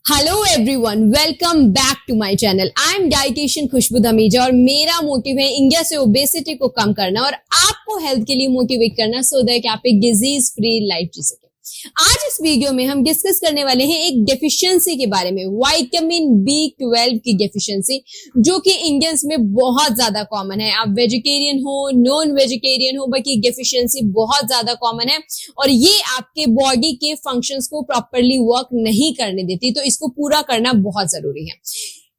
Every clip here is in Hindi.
Hello everyone, welcome back to my channel. I am dietitian Khushboo Dhamija और मेरा मोटिव है इंडिया से ओबेसिटी को कम करना और आपको हेल्थ के लिए मोटिवेट करना सो दैट आप एक डिजीज फ्री लाइफ जी सके। आज इस वीडियो में हम डिस्कस करने वाले हैं एक डेफिशिएंसी के बारे में, विटामिन B12 की डेफिशिएंसी, जो कि इंडियंस में बहुत ज्यादा कॉमन है। आप वेजिटेरियन हो, नॉन वेजिटेरियन हो, बट ये डेफिशिएंसी बहुत ज्यादा कॉमन है और ये आपके बॉडी के फंक्शंस को प्रॉपरली वर्क नहीं करने देती, तो इसको पूरा करना बहुत जरूरी है।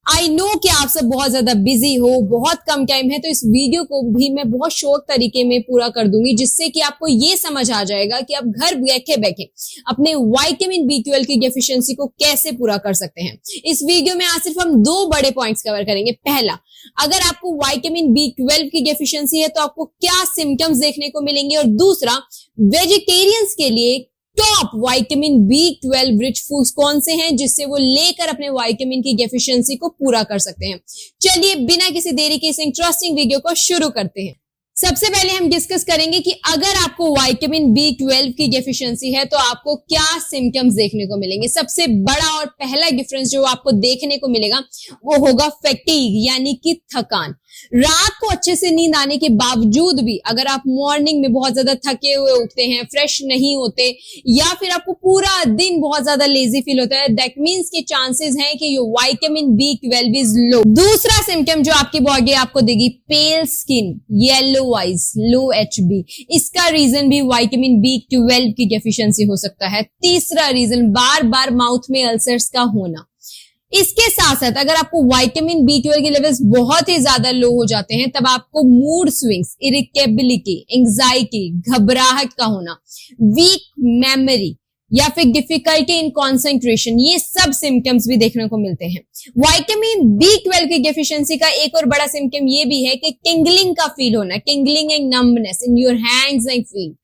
आई नो कि आप सब बहुत ज्यादा बिजी हो, बहुत कम टाइम है, तो इस वीडियो को भी मैं बहुत शॉर्ट तरीके में पूरा कर दूंगी, जिससे कि आपको ये समझ आ जाएगा कि आप घर बैठे बैठे अपने विटामिन B12 की डेफिशिएंसी को कैसे पूरा कर सकते हैं। इस वीडियो में आज सिर्फ हम दो बड़े पॉइंट्स कवर करेंगे। पहला, अगर आपको विटामिन B12 की डेफिशिएंसी है तो आपको क्या सिम्टम्स देखने को मिलेंगे, और दूसरा, वेजिटेरियंस के लिए top vitamin B12 rich foods कौन से हैं जिससे वो लेकर अपने विटामिन की डेफिशिएंसी को पूरा कर सकते हैं। चलिए बिना किसी देरी के इस इंटरेस्टिंग वीडियो को शुरू करते हैं। सबसे पहले हम डिस्कस करेंगे कि अगर आपको विटामिन B12 की डेफिशिएंसी है तो आपको क्या सिम्टम्स देखने को मिलेंगे। सबसे बड़ा और पहला डिफरेंस जो आपको देखने को मिलेगा वो होगा फैटीग, यानी कि थकान। रात को अच्छे से नींद आने के बावजूद भी अगर आप मॉर्निंग में बहुत ज्यादा थके हुए उठते हैं, फ्रेश नहीं होते, या फिर आपको पूरा दिन बहुत ज्यादा लेजी फील होता है, दैट मींस के चांसेस हैं कि your vitamin B12 is low. दूसरा सिम्टम जो आपकी बॉडी आपको देगी, पेल स्किन, येलो आईज, लो HB। इसका रीजन भी विटामिन B12 की डेफिशिएंसी हो सकता है। तीसरा रीजन, बार बार माउथ में अल्सर्स का होना। इसके साथ साथ अगर आपको विटामिन B12 के लेवल्स बहुत ही ज्यादा लो हो जाते हैं तब आपको मूड स्विंग्स, इरिटेबिलिटी, एंजाइटी, घबराहट का होना, वीक मेमोरी या फिर डिफिकल्टी इन कंसंट्रेशन, ये सब सिम्टम्स भी देखने को मिलते हैं। विटामिन B12 की डेफिशिएंसी का एक और बड़ा सिम्टम ये भी है कि टिंगलिंग का फील होना, tingling and numbness in your hands and feet.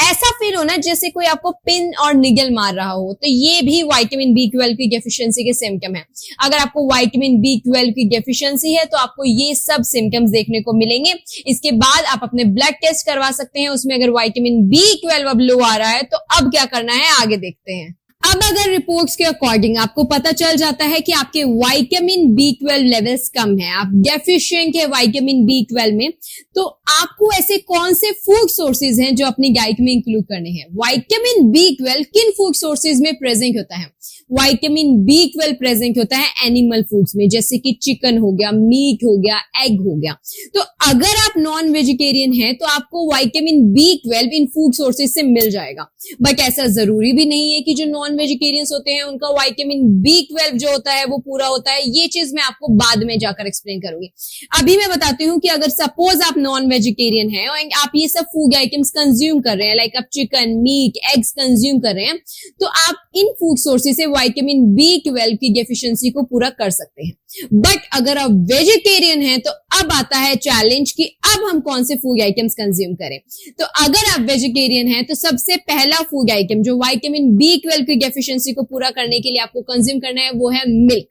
ऐसा फील होना जैसे कोई आपको पिन और निगल मार रहा हो, तो ये भी विटामिन B12 की डेफिशिएंसी के सिम्टम है। अगर आपको विटामिन B12 की डेफिशिएंसी है तो आपको ये सब सिम्टम्स देखने को मिलेंगे। इसके बाद आप अपने ब्लड टेस्ट करवा सकते हैं, उसमें अगर विटामिन B12 अब लो आ रहा है तो अब क्या करना है आगे देखते हैं। अब अगर रिपोर्ट्स के अकॉर्डिंग आपको पता चल जाता है कि आपके विटामिन B12 लेवल्स कम है, आप डेफिशिएंट है विटामिन B12 में, तो आपको ऐसे कौन से फूड सोर्सेज हैं जो अपनी डाइट में इंक्लूड करने हैं। विटामिन B12 किन फूड सोर्सेज में प्रेजेंट होता है? विटामिन B12 प्रेजेंट होता है एनिमल फूड्स में, जैसे कि चिकन हो गया, मीट हो गया, एग हो गया। तो अगर आप नॉन वेजिटेरियन हैं तो आपको विटामिन B12 इन फूड सोर्सेज से मिल जाएगा, बट ऐसा जरूरी भी नहीं है कि जो नॉन वेजिटेरियंस होते हैं उनका विटामिन B12 जो होता है वो पूरा होता है। ये चीज मैं आपको बाद में जाकर एक्सप्लेन करूंगी। अभी मैं बताती हूँ कि अगर सपोज आप नॉन वेजिटेरियन हैं और आप ये सब फूड आइटम्स कंज्यूम कर रहे हैं, लाइक आप चिकन, मीट, एग्स कंज्यूम कर रहे हैं, तो आप इन फूड सोर्सेज से विटामिन B12 की डेफिशिएंसी को पूरा कर सकते हैं। बट अगर आप वेजिटेरियन हैं तो अब आता है चैलेंज कि अब हम कौन से फूड आइटम्स कंज्यूम करें। तो अगर आप वेजिटेरियन हैं तो सबसे पहला फूड आइटम जो विटामिन B12 की डेफिशिएंसी को पूरा करने के लिए आपको कंज्यूम करना है वो है मिल्क।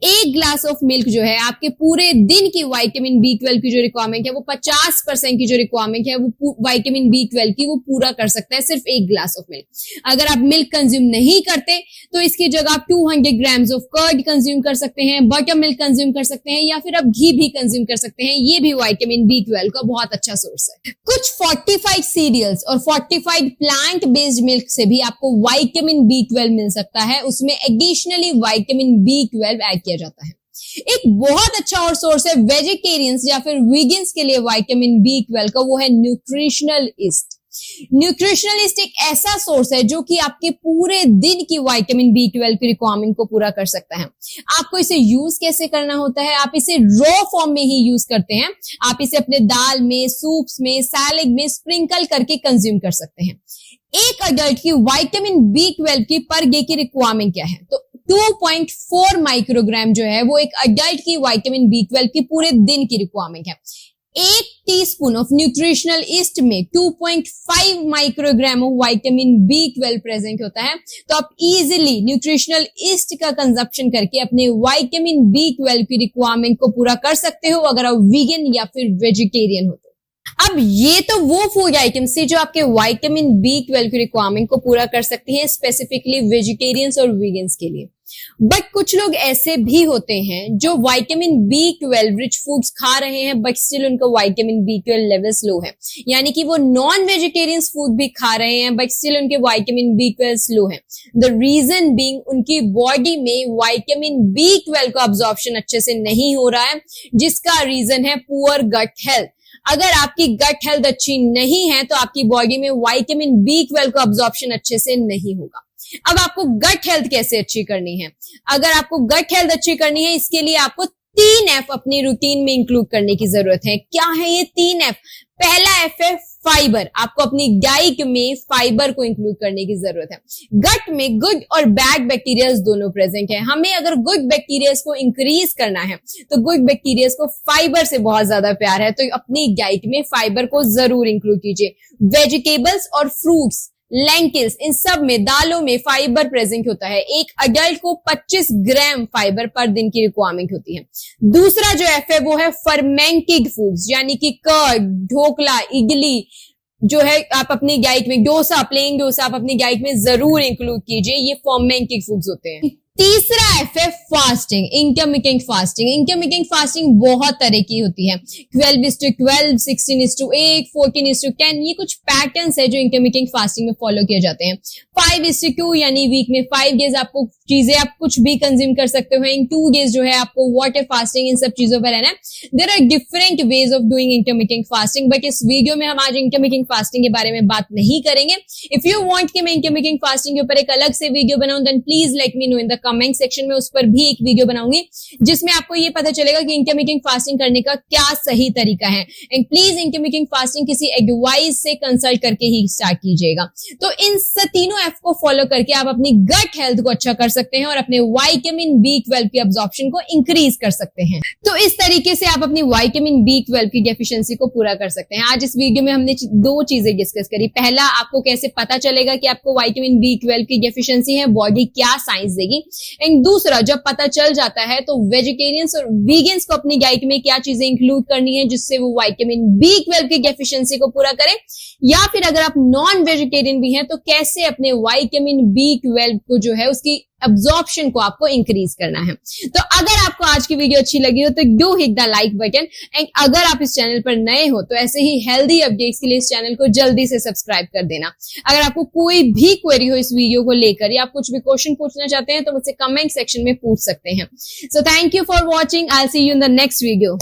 एक ग्लास ऑफ मिल्क जो है आपके पूरे दिन की विटामिन B12 की जो रिक्वायरमेंट है वो 50% की जो रिक्वायरमेंट है वो विटामिन B12 की वो पूरा कर सकता है सिर्फ एक ग्लास ऑफ मिल्क। अगर आप मिल्क कंज्यूम नहीं करते तो इसकी जगह आप 200 ग्राम्स ऑफ कर्ड कंज्यूम कर सकते हैं, बटर मिल्क कंज्यूम कर सकते हैं, या फिर आप घी भी कंज्यूम कर सकते हैं। ये भी विटामिन B12 का बहुत अच्छा सोर्स है। कुछ फोर्टिफाइड सीरियल्स और फोर्टिफाइड प्लांट बेस्ड मिल्क से भी आपको विटामिन B12 मिल सकता है, उसमें एडिशनली विटामिन B12 ऐड किया जाता है। एक बहुत अच्छा और सोर्स है वेजिटेरियंस या फिर वीगन्स के लिए विटामिन B12 का, वो है न्यूट्रिशनल ईस्ट। न्यूट्रिशनल ईस्ट एक ऐसा सोर्स है जो कि आपके पूरे दिन की विटामिन B12 की रिक्वायरमेंट को पूरा कर सकता है। आपको इसे यूज कैसे करना होता है? आप इसे रॉ फॉर्म में ही यूज करते हैं। आप इसे अपने दाल में, सूप्स में, सैलेड में स्प्रिंकल करके कंज्यूम कर सकते हैं। एक अडल्ट की विटामिन B12 की पर डे की रिक्वायरमेंट क्या है? तो 2.4 माइक्रोग्राम जो है वो एक अडल्ट की विटामिन B12 की पूरे दिन की रिक्वायरमेंट है। एक टीस्पून ऑफ न्यूट्रिशनल ईस्ट में 2.5 microgram of vitamin B12 present होता है। तो आप इजीली न्यूट्रिशनल ईस्ट का कंजप्शन करके अपने विटामिन B12 की रिक्वायरमेंट को पूरा कर सकते हो अगर आप वीगन या फिर वेजिटेरियन हो तो। अब ये तो वो फूड आइटम्स थी जो आपके विटामिन B12 की रिक्वायरमेंट को पूरा कर सकती हैं, स्पेसिफिकली वेजिटेरियंस और वीगन्स के लिए। बट कुछ लोग ऐसे भी होते हैं जो विटामिन B12 रिच फूड्स खा रहे हैं बट स्टिल उनका विटामिन B12 लेवल्स लो है, यानी कि वो नॉन वेजिटेरियन फूड भी खा रहे हैं बट स्टिल उनके विटामिन B12 लो है। द रीजन बीइंग उनकी बॉडी में विटामिन B12 का अब्जॉर्प्शन अच्छे से नहीं हो रहा है, जिसका रीजन है पुअर गट हेल्थ। अगर आपकी गट हेल्थ अच्छी नहीं है तो आपकी बॉडी में विटामिन B12 का अब्जॉर्प्शन अच्छे से नहीं होगा। अब आपको गट हेल्थ कैसे अच्छी करनी है? अगर आपको गट हेल्थ अच्छी करनी है, इसके लिए आपको 3F अपनी रूटीन में इंक्लूड करने की जरूरत है। क्या है ये 3F? पहला F है फाइबर। आपको अपनी डाइट में फाइबर को इंक्लूड करने की जरूरत है। गट में गुड और बैड बैक्टीरिया दोनों प्रेजेंट है। हमें अगर गुड बैक्टीरिया को इंक्रीज करना है तो गुड बैक्टीरिया को फाइबर से बहुत ज्यादा प्यार है, तो अपनी डाइट में फाइबर को जरूर इंक्लूड कीजिए। वेजिटेबल्स और फ्रूट्स, लेंटिल्स, इन सब में, दालों में फाइबर प्रेजेंट होता है। एक अडल्ट को 25 ग्राम फाइबर पर दिन की रिक्वायरमेंट होती है। दूसरा जो एफ है वो है फर्मेंटेड फूड्स, यानी कि कर्ड, ढोकला, इडली जो है आप अपनी डाइट में, डोसा, प्लेन डोसा आप अपनी डाइट में जरूर इंक्लूड कीजिए। ये फर्मेंटेड फूड्स होते हैं। तीसरा एफ है fasting, intermittent fasting. Intermittent fasting बहुत तरह की होती है, 12:12, 16:8, 14:10। ये कुछ पैटर्न्स है जो इंटरमिटेंट फास्टिंग में फॉलो किए जाते हैं। 5:2 यानी वीक में 5 डेज आपको चीजें, आप कुछ भी कंज्यूम कर सकते हो। इन 2 डेज जो है आपको वाटर फास्टिंग, इन सब चीजों पर रहना है। There are different ways of doing intermittent fasting, but इस वीडियो में हम आज इंटरमिटेंट फास्टिंग के बारे में बात नहीं करेंगे। इफ यू वांट कि मैं इंटरमिटेंट फास्टिंग के ऊपर एक अलग से वीडियो बनाऊं, then please let me know in the comment section में। उस पर भी एक वीडियो बनाऊंगी जिसमें आपको ये पता चलेगा कि इंटरमिटेंट फास्टिंग करने का क्या सही तरीका है। एंड प्लीज इंटरमिटेंट फास्टिंग किसी एडवाइस से कंसल्ट करके ही स्टार्ट कीजिएगा। तो इन तीनों एफ को फॉलो करके आप अपनी गट हेल्थ को अच्छा कर सकते हैं और अपने विटामिन B12 की अब्जॉर्प्शन को इंक्रीज कर सकते हैं। तो इस तरीके से आप अपनी विटामिन B12 की डेफिशिएंसी को पूरा कर सकते हैं। आज इस वीडियो में हमने 2 चीजें डिस्कस करी। पहला, आपको कैसे पता चलेगा कि आपको विटामिन B12 की डेफिशिएंसी है, बॉडी क्या साइंस देगी। एंड दूसरा, जब पता चल जाता है तो वेजिटेरियंस और वीगन्स को अपनी डाइट में क्या चीजें इंक्लूड करनी है जिससे वो विटामिन B12 की डेफिशिएंसी को पूरा करें, या फिर अगर आप नॉन वेजिटेरियन भी हैं तो कैसे अपने विटामिन B12 को जो है उसकी अब्जॉर्प्शन को आपको इंक्रीज करना है। तो अगर आपको आज की वीडियो अच्छी लगी हो तो do hit the like button. And अगर आप इस चैनल पर नए हो तो ऐसे ही हेल्दी अपडेट्स के लिए इस चैनल को जल्दी से सब्सक्राइब कर देना। अगर आपको कोई भी क्वेरी हो इस वीडियो को लेकर या आप कुछ भी क्वेश्चन पूछना चाहते हैं तो मुझसे कमेंट सेक्शन में पूछ सकते हैं। So thank you for watching. I will see you in the next video.